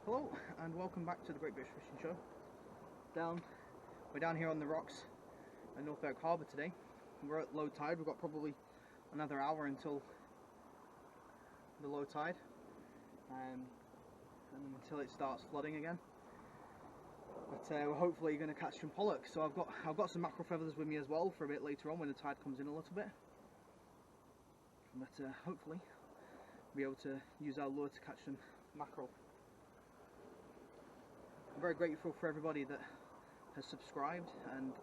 Hello and welcome back to the Great British Fishing Show. We're down here on the rocks at North Berwick Harbour today. We're at low tide. We've got probably another hour until the low tide, and until it starts flooding again. But we're hopefully going to catch some pollock. So I've got some mackerel feathers with me as well for a bit later on when the tide comes in a little bit. But hopefully we'll be able to use our lure to catch some mackerel. I'm very grateful for everybody that has subscribed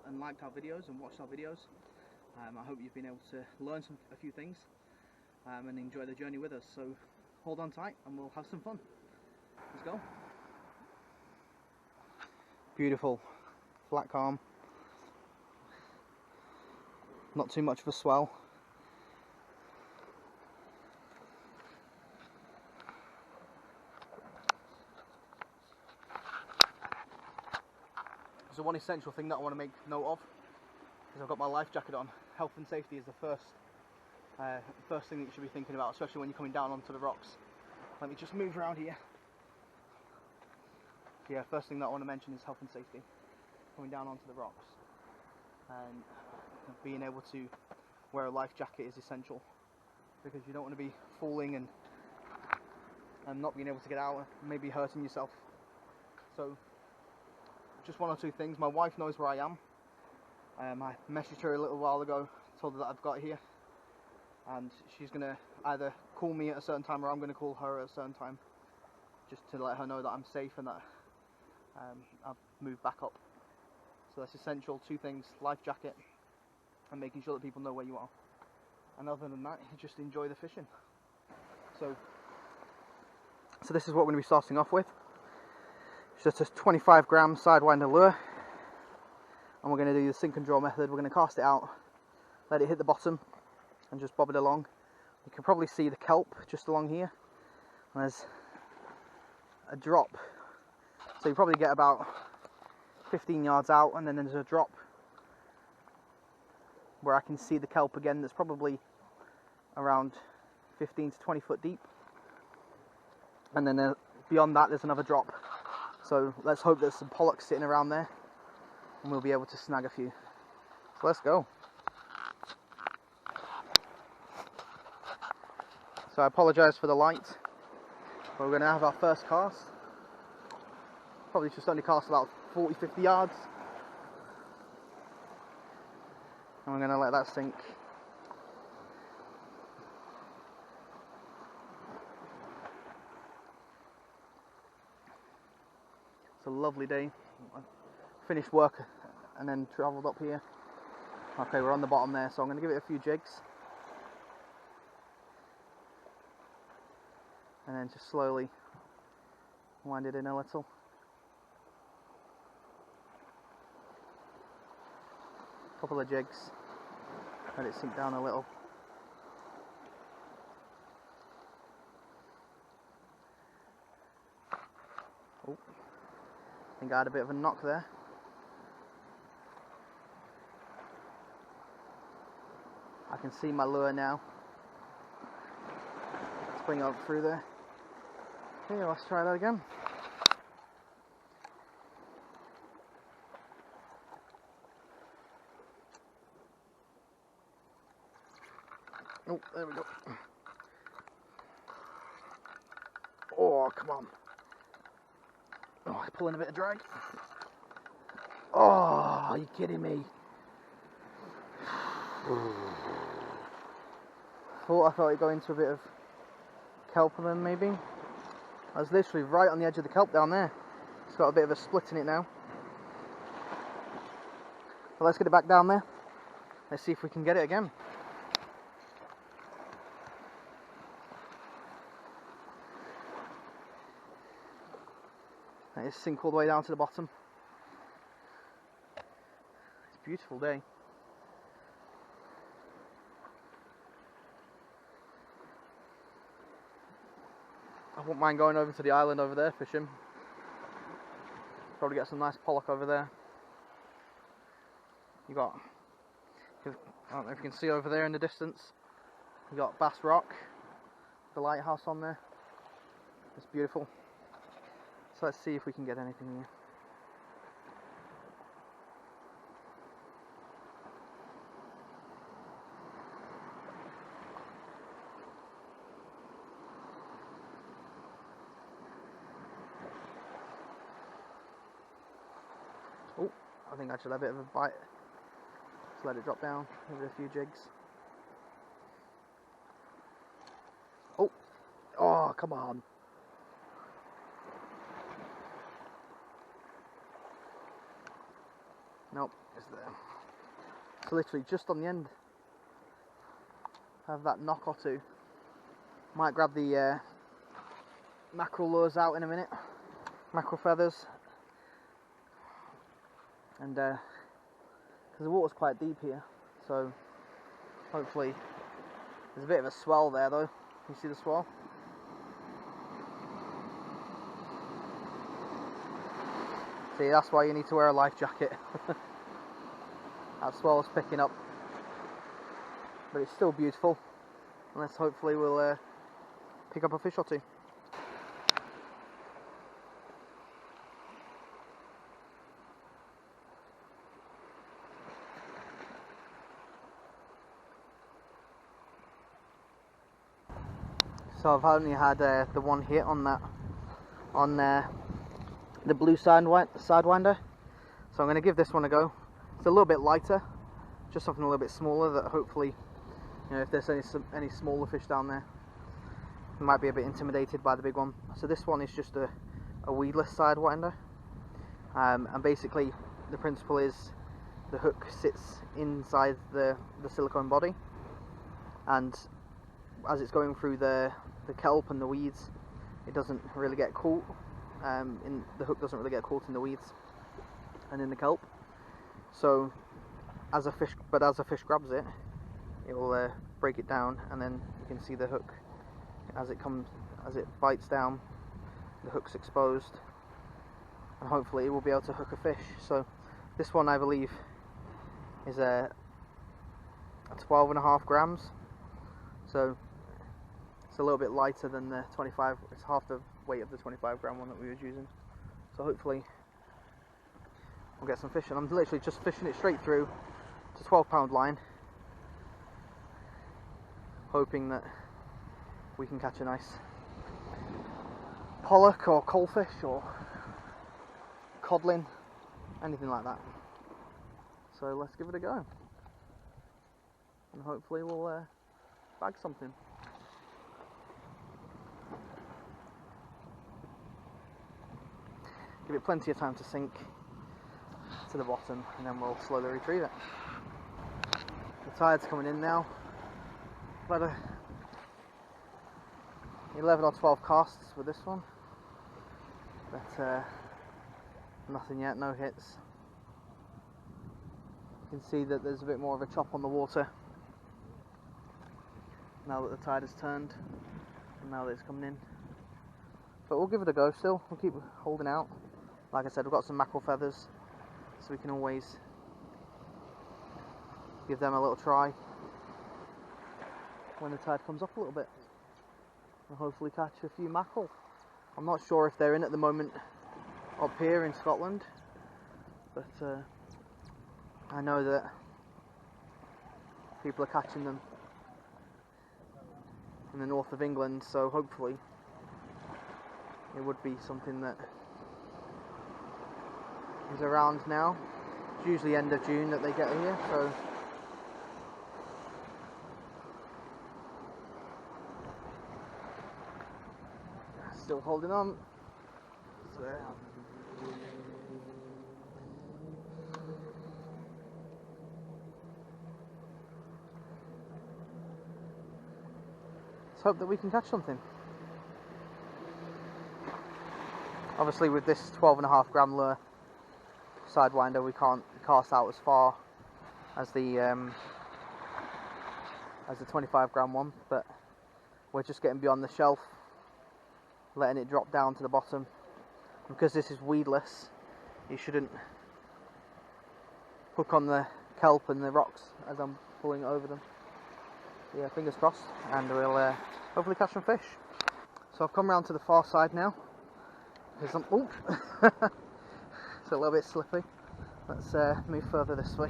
and liked our videos and watched our videos. I hope you've been able to learn a few things and enjoy the journey with us. So hold on tight and we'll have some fun. Let's go. Beautiful, flat calm. Not too much of a swell. So one essential thing that I want to make note of is I've got my life jacket on. Health and safety is the first thing that you should be thinking about, especially when you're coming down onto the rocks. Let me just move around here. So yeah, first thing that I want to mention is health and safety. Coming down onto the rocks and being able to wear a life jacket is essential, because you don't want to be falling and not being able to get out and maybe hurting yourself. So just one or two things. My wife knows where I am. I messaged her a little while ago, told her that I've got here, and she's going to either call me at a certain time or I'm going to call her at a certain time, just to let her know that I'm safe and that I've moved back up. So that's essential. Two things: life jacket and making sure that people know where you are. And other than that, you just enjoy the fishing. So this is what we're going to be starting off with. It's just a 25 gram sidewinder lure, and we're going to do the sink and draw method. We're going to cast it out, let it hit the bottom and just bob it along. You can probably see the kelp just along here, and there's a drop, so you probably get about 15 yards out, and then there's a drop where I can see the kelp again. That's probably around 15 to 20 foot deep, and then beyond that there's another drop. So let's hope there's some pollock sitting around there and we'll be able to snag a few. So let's go. So I apologise for the light, but we're going to have our first cast. Probably just only cast about 40-50 yards. And we're going to let that sink. It's a lovely day. I finished work and then travelled up here. Okay, we're on the bottom there, so I'm going to give it a few jigs. And then just slowly wind it in a little. Couple of jigs. Let it sink down a little. Oh, I think I had a bit of a knock there. I can see my lure now. Let's bring it up through there. Okay, let's try that again. Oh, there we go. Oh, come on. Oh, I'm pulling a bit of drag. Oh, are you kidding me? I thought it'd go into a bit of kelp then maybe. I was literally right on the edge of the kelp down there. It's got a bit of a split in it now. But let's get it back down there. Let's see if we can get it again. Let it sink all the way down to the bottom. It's a beautiful day. I wouldn't mind going over to the island over there fishing. Probably get some nice pollock over there. You got, I don't know if you can see over there in the distance, you got Bass Rock, the lighthouse on there. It's beautiful. So let's see if we can get anything here. Oh, I think I should have a bit of a bite. Just let it drop down, give it a few jigs. Oh, oh, come on. Nope, it's there. So literally just on the end. Have that knock or two. Might grab the mackerel lures out in a minute. Mackerel feathers. And because the water's quite deep here, so hopefully there's a bit of a swell there though. You see the swell? See, that's why you need to wear a life jacket. That swell's picking up, but it's still beautiful. Unless hopefully we'll pick up a fish or two. So I've only had the one hit on that, on the blue sidewinder. So I'm going to give this one a go. It's a little bit lighter, just something a little bit smaller that hopefully, you know, if there's any smaller fish down there, you might be a bit intimidated by the big one. So this one is just a weedless sidewinder, and basically the principle is the hook sits inside the silicone body, and as it's going through the kelp and the weeds, it doesn't really get caught. The hook doesn't really get caught in the weeds and in the kelp. So, as a fish grabs it, it will break it down, and then you can see the hook as it bites down. The hook's exposed, and hopefully it will be able to hook a fish. So, this one I believe is 12.5 grams. So it's a little bit lighter than the 25. It's half the weight of the 25 gram one that we were using. So hopefully we'll get some fish. And I'm literally just fishing it straight through to 12-pound line, hoping that we can catch a nice pollock or coalfish or codlin, anything like that. So let's give it a go, and hopefully we'll bag something. Give it plenty of time to sink to the bottom, and then we'll slowly retrieve it. The tide's coming in now. About 11 or 12 casts with this one, but nothing yet, no hits. You can see that there's a bit more of a chop on the water now that the tide has turned, and now that it's coming in. But we'll give it a go still, we'll keep holding out. Like I said, we've got some mackerel feathers, so we can always give them a little try when the tide comes up a little bit, and hopefully catch a few mackerel. I'm not sure if they're in at the moment up here in Scotland, but I know that people are catching them in the north of England, so hopefully it would be something that is around now. It's usually end of June that they get here, so still holding on. So, let's hope that we can catch something. Obviously with this 12.5 gram lure sidewinder, we can't cast out as far as the 25 gram one, but we're just getting beyond the shelf, letting it drop down to the bottom. Because this is weedless, you shouldn't hook on the kelp and the rocks as I'm pulling over them. Yeah, fingers crossed, and we'll hopefully catch some fish. So I've come around to the far side now, There's some, ooh. It's a little bit slippy. Let's move further this way.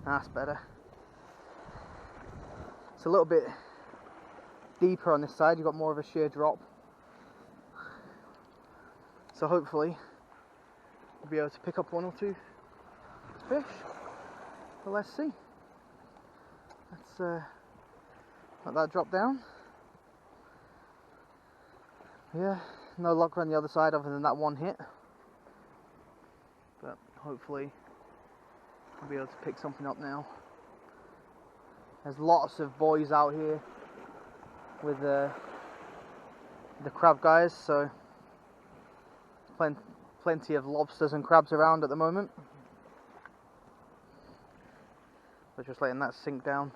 That's better. It's a little bit deeper on this side. You've got more of a sheer drop. So hopefully we'll be able to pick up one or two fish. But let's see. Let's let that drop down. Yeah, no luck on the other side other than that one hit. But hopefully we'll be able to pick something up now. There's lots of boys out here with the crab guys, so plenty of lobsters and crabs around at the moment. We're just letting that sink down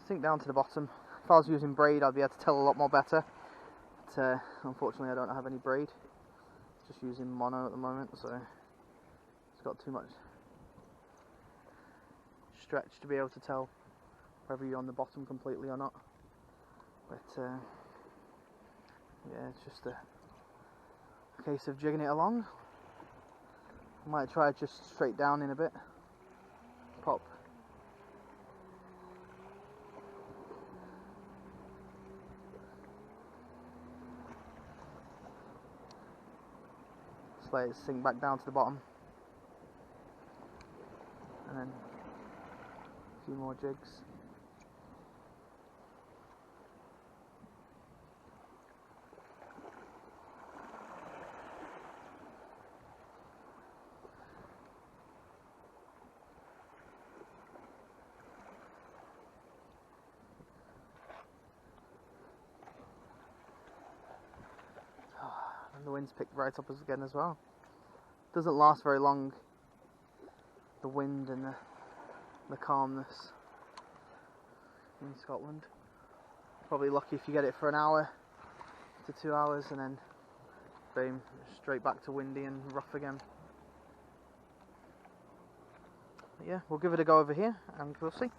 to the bottom. If I was using braid, I'd be able to tell a lot more better. But unfortunately, I don't have any braid. Just using mono at the moment, so it's got too much stretch to be able to tell whether you're on the bottom completely or not. But yeah, it's just a case of jigging it along. I might try just straight down in a bit. Pop. Just let it sink back down to the bottom. And then a few more jigs. And the wind's picked right up us again as well. Doesn't last very long, the wind and the calmness in Scotland. Probably lucky if you get it for an hour to 2 hours, and then boom, straight back to windy and rough again. But yeah, we'll give it a go over here and we'll see.